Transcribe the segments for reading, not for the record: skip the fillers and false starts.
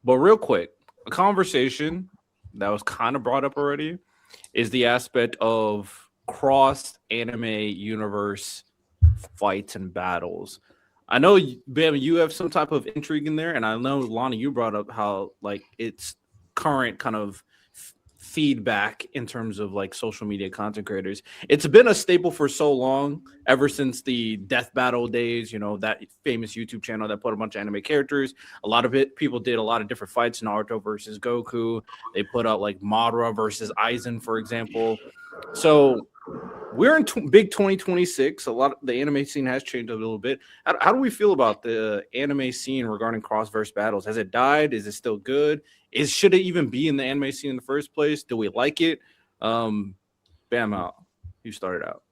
But real quick, a conversation that was kind of brought up already is the aspect of cross anime universe fights and battles. I know, Bam, you have some type of intrigue in there, and I know Lana, you brought up how like it's current kind of feedback in terms of like social media content creators. It's been a staple for so long, ever since the Death Battle days. You know, that famous YouTube channel that put a bunch of anime characters. A lot of it, people did a lot of different fights. Naruto versus Goku. They put out like Madara versus Aizen, for example. So we're in big 2026. A lot of the anime scene has changed a little bit. How do we feel about the anime scene regarding cross verse battles? Has it died? Is it still good? Is should it even be in the anime scene in the first place? Do we like it? Um, Bam out. You started out.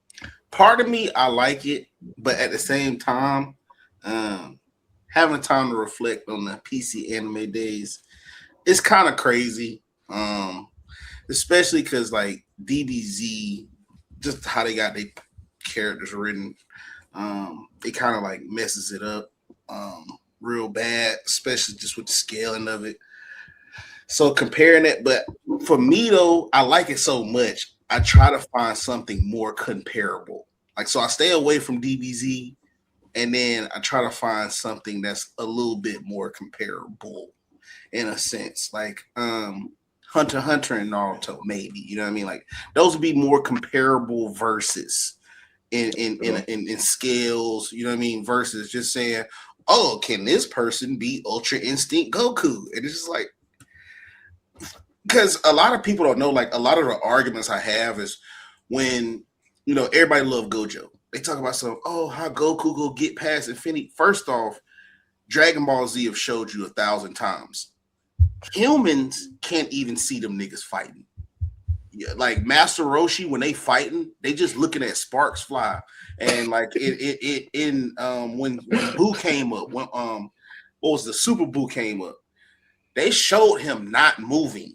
Part of me, I like it, but at the same time, um, having time to reflect on the PC anime days, it's kind of crazy. Especially because like DBZ, just how they got their characters written, it kind of like messes it up real bad, especially just with the scaling of it. So comparing it, but for me though, I like it so much. I try to find something more comparable. Like so, I stay away from DBZ, and then I try to find something that's a little bit more comparable in a sense. Like Hunter x Hunter and Naruto, maybe. You know what I mean? Like those would be more comparable verses in scales, you know what I mean, versus just saying, oh, can this person be Ultra Instinct Goku? And it's just like because a lot of people don't know, like a lot of the arguments I have is when everybody love Gojo. They talk about some, oh, how Goku go get past Infinity. First off, Dragon Ball Z have showed you 1,000 times. Humans can't even see them niggas fighting. Yeah, like Master Roshi, when they fighting, they just looking at sparks fly. And like it in when Boo came up, when what was the Super Boo came up, they showed him not moving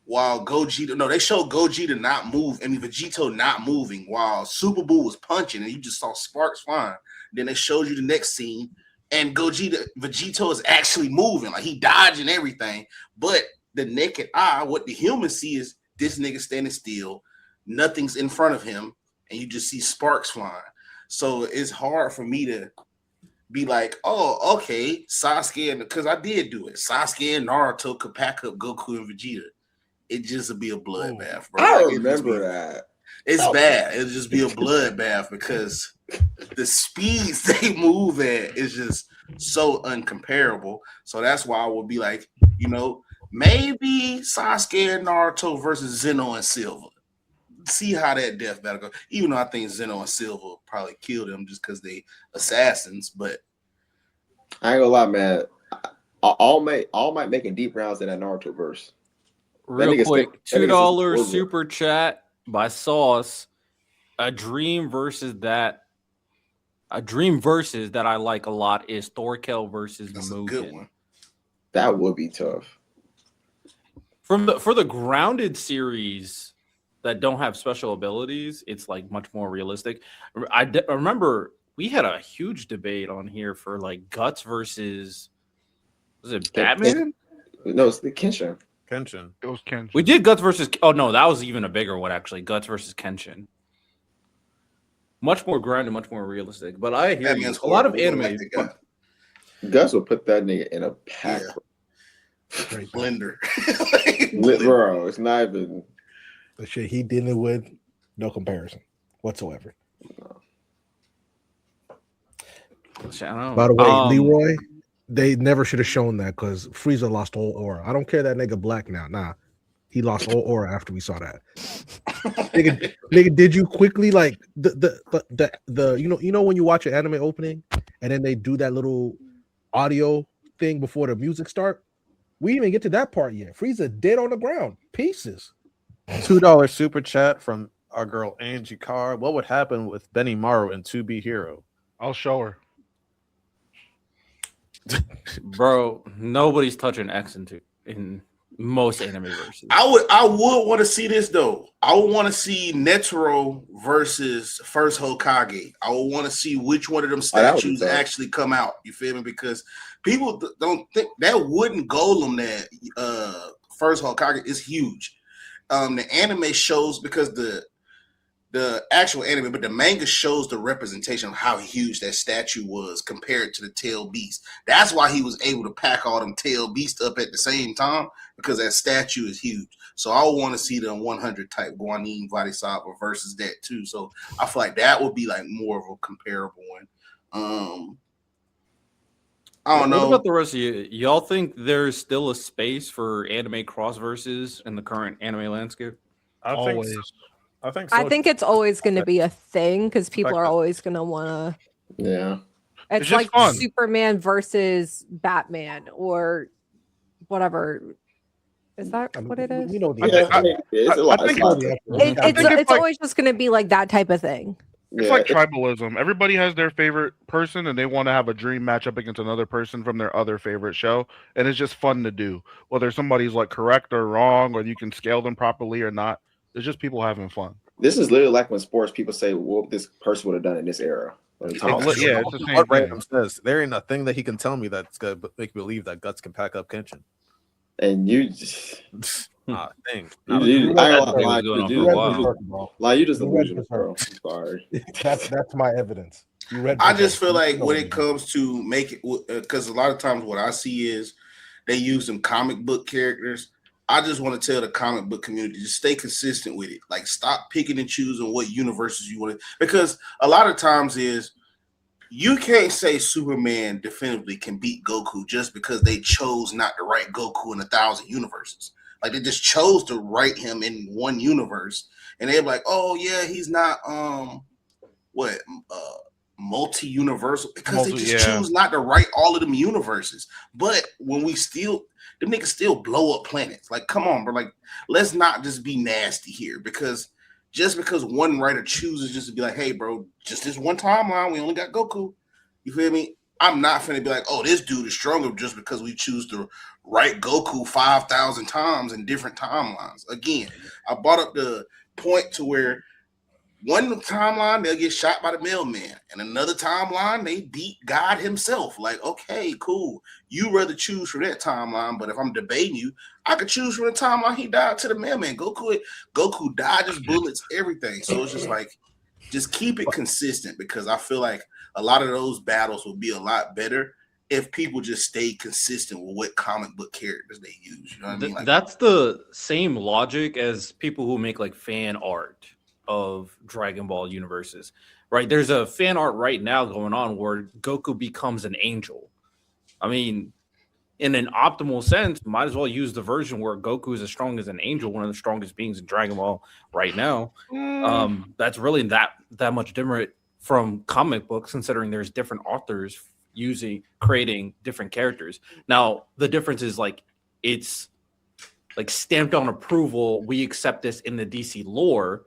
while Gogeta, no, they showed Gogeta not move, I mean Vegito not moving while Super Boo was punching, and you just saw sparks flying. Then they showed you the next scene, and Vegito is actually moving, like he dodging everything. But the naked eye, what the humans see is this nigga standing still, nothing's in front of him, and you just see sparks flying. So it's hard for me to be like, oh, okay, Sasuke, because I did do it. Sasuke and Naruto could pack up Goku and Vegeta. It just would be a bloodbath, bro. I Like, remember that. It's bad. It'll just be a bloodbath because the speeds they move at is just so uncomparable. So that's why I would be like, maybe Sasuke and Naruto versus Zeno and Silva. See how that death battle goes. Even though I think Zeno and Silva probably killed him just because they assassins, but I ain't gonna lie, man. All might making deep rounds in that Naruto verse. That Real nigga still quick, that two nigga still dollar horrible. super chat by Sauce. A dream versus that. A dream versus that I like a lot is Thorkel versus that's a good Mugen. one. That would be tough. For the grounded series that don't have special abilities, it's like much more realistic. I remember we had a huge debate on here for like Guts versus, was it Batman? No, it's the Kenshin. Kenshin. It was Ken. We did Guts versus, oh no, that was even a bigger one actually. Guts versus Kenshin. Much more grounded, much more realistic. But I hear you. A lot of anime. Gus will put that nigga in a pack. Straight blender. Bro, it's not even the shit he dealing with. No comparison whatsoever. By the way, Leroy, they never should have shown that because Frieza lost all aura. I don't care that nigga black now. Nah, he lost all aura after we saw that. nigga, did you quickly like the you know when you watch an anime opening and then they do that little audio thing before the music start? We didn't even get to that part yet. Frieza dead on the ground, pieces. $2 super chat from our girl Angie Carr. What would happen with Benny Maru in 2B Hero? I'll show her. Bro, nobody's touching X in most anime versus. I would want to see this though. I would want to see Netero versus first Hokage. I would want to see which one of them that would be statues tough. actually come out. You feel me? Because people don't think that wooden golem that first Hokage is huge. The anime shows because the actual anime, but the manga shows the representation of how huge that statue was compared to the tail beast. That's why he was able to pack all them tail beasts up at the same time, because that statue is huge. So I would want to see the 100 type Guanin Bodhisattva versus that too. So I feel like that would be like more of a comparable one. I don't What know. about the rest of you? Y'all think there's still a space for anime cross verses in the current anime landscape? I Always. think. I think. So. I think it's always going to be a thing because people are Expected. always going to want to. Yeah. It's just like fun. Superman versus Batman or whatever. Is that what it is? You know the Yeah, I mean, it's a lot. I It's think- a lot the to- effort. It's think it's like- always just going to be like that type of thing. It's yeah, like tribalism. Everybody has their favorite person, and they want to have a dream matchup against another person from their other favorite show, and it's just fun to do. Whether somebody's like correct or wrong, or you can scale them properly or not, it's just people having fun. this is literally like when sports people say, "Well, this person would have done it in this era." When they talk It's about li- yeah, it. it's the same What thing. Random says there ain't a thing that he can tell me that's gonna make me believe that Guts can pack up Kenshin. And you, Not a thing. you, Not a you, thing. I ain't That's gonna lie, been going on you, for a read while. Berserk, bro. like you just You read delusional, bro. Berserk. I'm sorry. That's my evidence. You read. I just Berserk. feel like You know when what it comes to make it, because a lot of times what I see is they use them comic book characters. I just want to tell the comic book community, just stay consistent with it. Like, stop picking and choosing what universes you want to, because a lot of times is you can't say Superman definitively can beat Goku just because they chose not to write Goku in 1,000 universes. Like, they just chose to write him in one universe, and they're like, oh yeah, he's not multi-universal, because they Multi- just yeah. choose not to write all of them universes. But when we still, them niggas still blow up planets. Like, come on, bro. Like, let's not just be nasty here, because just because one writer chooses just to be like, hey, bro, just this one timeline, we only got Goku. You feel me? I'm not finna be like, oh, this dude is stronger just because we choose to write Goku 5,000 times in different timelines. Again, I brought up the point to where one timeline they'll get shot by the mailman, and another timeline they beat God himself. Like, okay, cool. You rather choose from that timeline, but if I'm debating you, I could choose from the timeline he died to the mailman. Goku dodges bullets, everything. So it's just like, just keep it consistent, because I feel like a lot of those battles will be a lot better if people just stay consistent with what comic book characters they use. You know what I mean? Like, That's the same logic as people who make like fan art of Dragon Ball universes, right? There's a fan art right now going on where Goku becomes an angel. I mean, in an optimal sense, might as well use the version where Goku is as strong as an angel, one of the strongest beings in Dragon Ball right now. That's really that much different from comic books, considering there's different authors creating different characters. Now, the difference is like it's like stamped on approval. We accept this in the DC lore.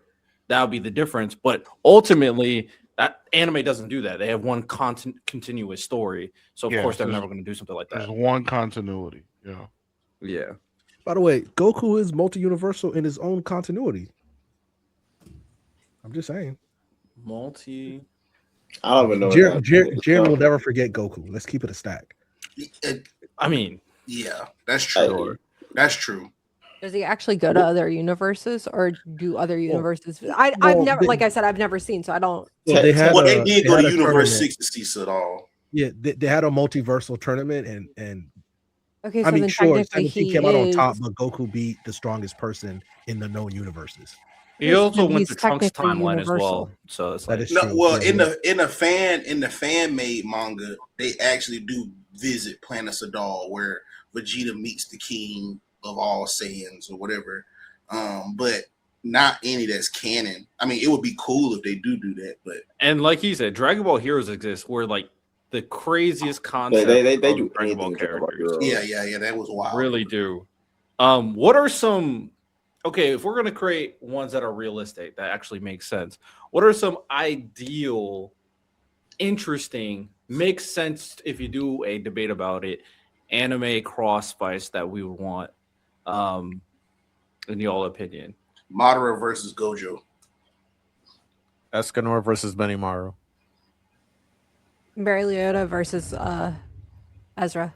That would be the difference. But ultimately, that anime doesn't do that. They have one continuous story. So of Yeah, course they're there's- never going to do something like There's that. one continuity. Yeah. Yeah. By the way, Goku is multi-universal in his own continuity. I'm just saying. Multi. I don't even know. Jiren will never forget Goku. Let's keep it a stack. I mean, yeah, that's true. That's true. Does he actually go to other universes, or do other universes? I've well, never, they- like I said, I've never seen, so I don't. So they had Well, they a- did they go had to a Universe tournament. 6 to see Sadal. Yeah, they had a multiversal tournament, and Okay, so I mean, then sure, technically 17 he came out on is. top, but Goku beat the strongest person in the known universes. he Yes, also but went he's to Trunks' technically timeline as well. universal. So it's That like is No, true. well, Yeah, in the fan made manga, they actually do visit Planet Sadal, where Vegeta meets the king of all Saiyans or whatever. But not any that's canon. I mean, it would be cool if they do that, but and like he said, Dragon Ball Heroes exists where like the craziest concept They of do Dragon Ball anything to talk about characters. Heroes. yeah, that was wild. Really do. What are some okay, if we're gonna create ones that are realistic, that actually make sense, what are some ideal, interesting, makes sense if you do a debate about it, anime cross fights that we would want In y'all opinion? Madara versus Gojo. Escanor versus Benimaru. Barry Leota versus Ezra.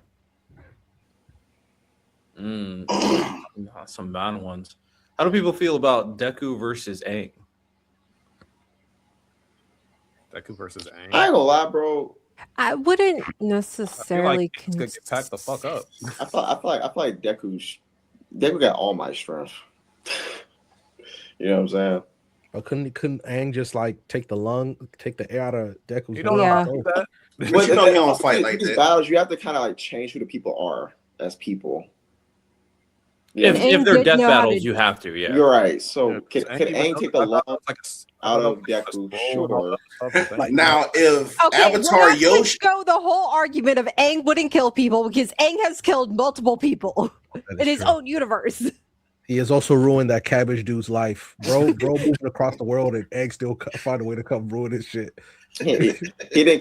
Some bad ones. How do people feel about Deku versus Aang? Deku versus Aang. I ain't gonna lie, bro. I wouldn't I feel necessarily. like it's gonna get packed the fuck up. I feel like Deku got all my strength. You know what I'm saying? But couldn't Aang just like take the air out of Deku's You don't know how to do that. But you know he don't fight like these that. battles, you have to kind of like change who the people are as people. If Aang they're did death know how battles, to- you have to. Yeah. You're right. So Yeah, can 'cause Aang take the I thought lung it was like out of a Deku? scroll and all Sure. that stuff. Now, if Okay, Avatar well, let's Yoshi, go the whole argument of Aang wouldn't kill people because Aang has killed multiple people in his own universe. He has also ruined that cabbage dude's life, bro. Bro moving across the world and Egg still find a way to come ruin his shit. He didn't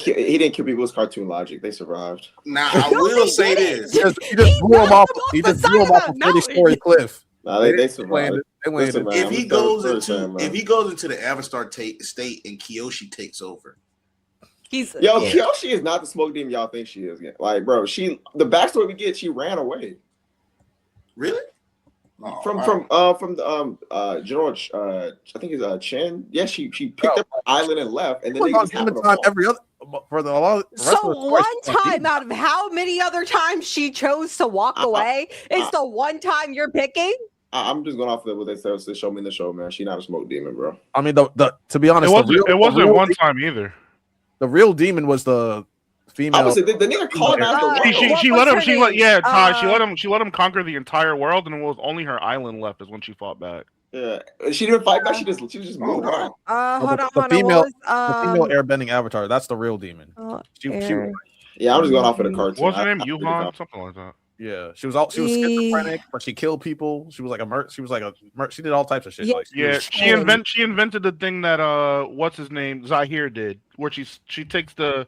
kill people with cartoon logic. They survived. now I No, will they say didn't. this. He just blew him off. He just blew him off a the 30-story cliff. Nah, they survived. They landed. Listen, man, If I'm he just telling goes the into person, man. if he goes into the Avatar state and Kyoshi takes over, He's Yo, Kyoshi is not the smoke demon y'all think she is. Like, bro, the backstory we get, she ran away really? Oh, from the General. I think it's Chen. Yeah, she picked up an island and left, and then they He was just on happened to time fall. every other for the rest so of the story, one she was on time out of how many other times she chose to walk away is the one time you're picking? I'm just going off of what they said to show me in the show, man. She's not a smoke demon, bro. I mean, the to be It honest, wasn't one time either. The real demon was the female. Obviously, the nigga colonized the world. She What let was him. her name? Ty. She let him conquer the entire world, and it was only her island left. Is when she fought back. Yeah, she didn't fight back. She just moved on. Hold the on. female- What was, the female airbending avatar. That's the real demon. She air- Yeah, I'm just going off of the cartoon. What was her name? I really Yuhan, don't- something like that. Yeah, she was schizophrenic, but she killed people. She was like she did all types of shit. Yeah. Like, Yeah, was- she invented the thing that what's his name Zahir did, where she takes the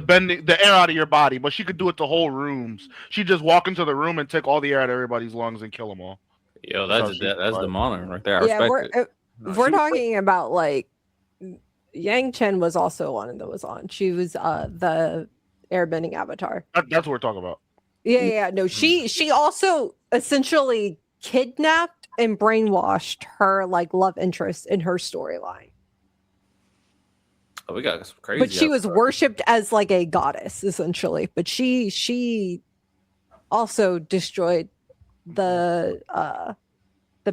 bending the air out of your body, but she could do it to whole rooms. She just walk into the room and take all the air out of everybody's lungs and kill them all. Yo, that's the monarch right there. I Yeah, respect it. we're talking about like Yang Chen was also one that was on. She was the airbending avatar. That's what we're talking about. Yeah. No, she also essentially kidnapped and brainwashed her like love interest in her storyline. Oh, we got some crazy. But she was avatars. worshipped as like a goddess essentially. But she also destroyed the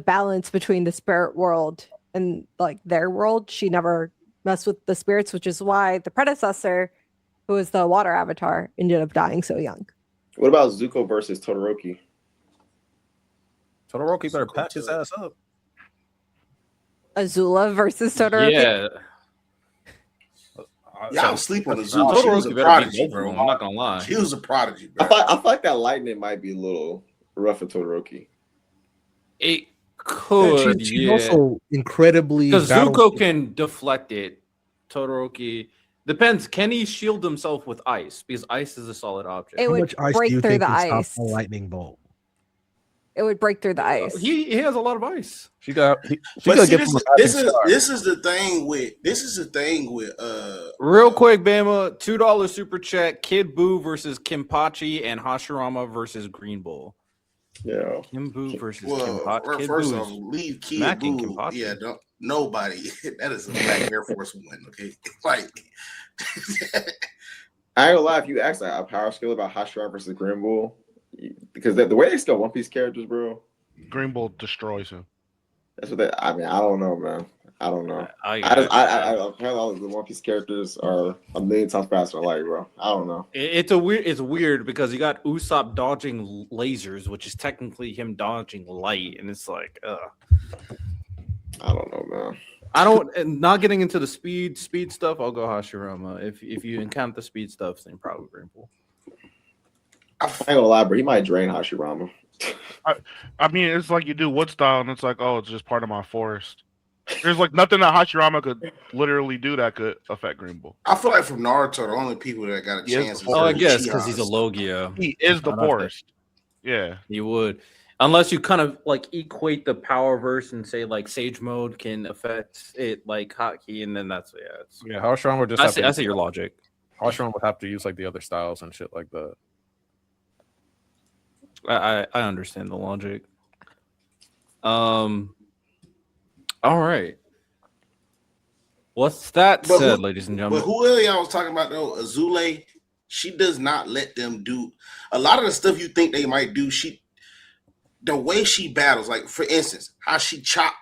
balance between the spirit world and like their world. She never messed with the spirits, which is why the predecessor, who was the water avatar, ended up dying so young. What about Zuko versus Todoroki? Todoroki better patch his ass up. Azula versus Todoroki. Yeah, Y'all sleep on the zoo. Todoroki She was a better be prodigy, over bro. him, I'm not gonna lie. She was a prodigy, I bro. feel like that lightning might be a little rough for Todoroki. It could, She's yeah. also incredibly Because battle- Zuko can deflect it. Todoroki depends. Can he shield himself with ice? Because ice is a solid object. It How would much ice break do you through think the can ice. stop a lightning bolt? It would break through the ice. He has a lot of ice. She got. She But got see, get this is the thing with Real quick, Bama, $2 super chat. Kid Buu versus Kimpachi and Hashirama versus Green Bull. Yeah. Kim Buu versus well, Kimpachi. first off, leave Kid smacking Buu. Kimpachi. Yeah, nobody. That is a Black Air Force One. Okay, like I ain't gonna lie, if you ask a power skill about Hashira versus Green Bull, because the way they scale One Piece characters, bro, Green Bull destroys him. that's what they. I mean, I don't know, man. I don't know. I Apparently all of the One Piece characters are a million times faster than light, bro. I don't know. It's weird because you got Usopp dodging lasers, which is technically him dodging light, and it's like, I don't know, man. I don't. And not getting into the speed stuff. I'll go Hashirama. If you encounter the speed stuff, then probably Green Bull. I ain't gonna lie, bro. He might drain Hashirama. I mean, it's like you do wood style, and it's like, oh, it's just part of my forest. There's like nothing that Hashirama could literally do that could affect Green Bull. I feel like from Naruto, the only people that got a Yes. chance. Oh, I the guess because he's a Uchihas. Logia. He is the forest. Yeah. You would, unless you kind of like equate the power verse and say like Sage Mode can affect it like hotkey, and then that's it's. Yeah, Harshron would just I have see, to I see your logic. Harshron would have to use like the other styles and shit like that. I understand the logic. All right. What's that But said, who- ladies and But gentlemen? whoever y'all was talking about though, Azule, she does not let them do a lot of the stuff you think they might do. The way she battles, like for instance, how she chopped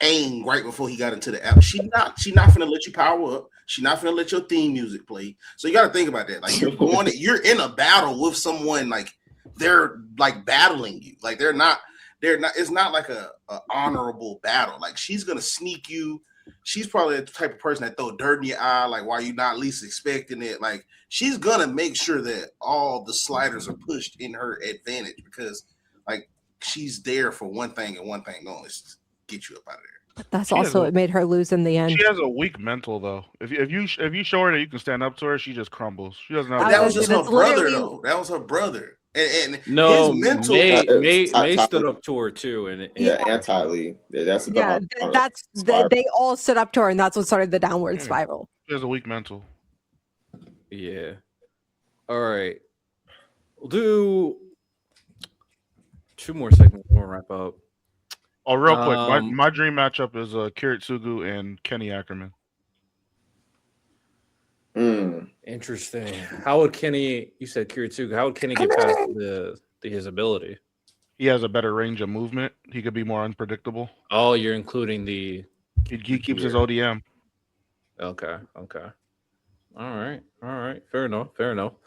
Aang right before he got into the app. She not gonna let you power up. She's not gonna let your theme music play. So you got to think about that. Like you're in a battle with someone, like they're like battling you. Like they're not. It's not like a honorable battle. Like she's gonna sneak you. She's probably the type of person that throw dirt in your eye, like while you're not least expecting it. Like she's gonna make sure that all the sliders are pushed in her advantage because, like, she's there for one thing and one thing only, is to get you up out of there. But that's She has also a- what made her lose in the end. She has a weak mental though. If you show her that you can stand up to her, she just crumbles. She doesn't have. I That was was just gonna- her it's brother, literally- though. That was her brother, and No, his mental. May stood up to her too, and Yeah, anti-Lee. Yeah, that's Yeah, about that's they all stood up to her, and that's what started the downward Yeah. spiral. She has a weak mental. yeah. All right, we'll do 2 more segments. We'll wrap up. Oh, real quick, Um, my dream matchup is Kiritsugu and Kenny Ackerman. Interesting. How would Kenny? You said Kiritsugu. How would Kenny get past his ability? He has a better range of movement. He could be more unpredictable. Oh, you're including the. He keeps his Weird. ODM. Okay. All right. Fair enough.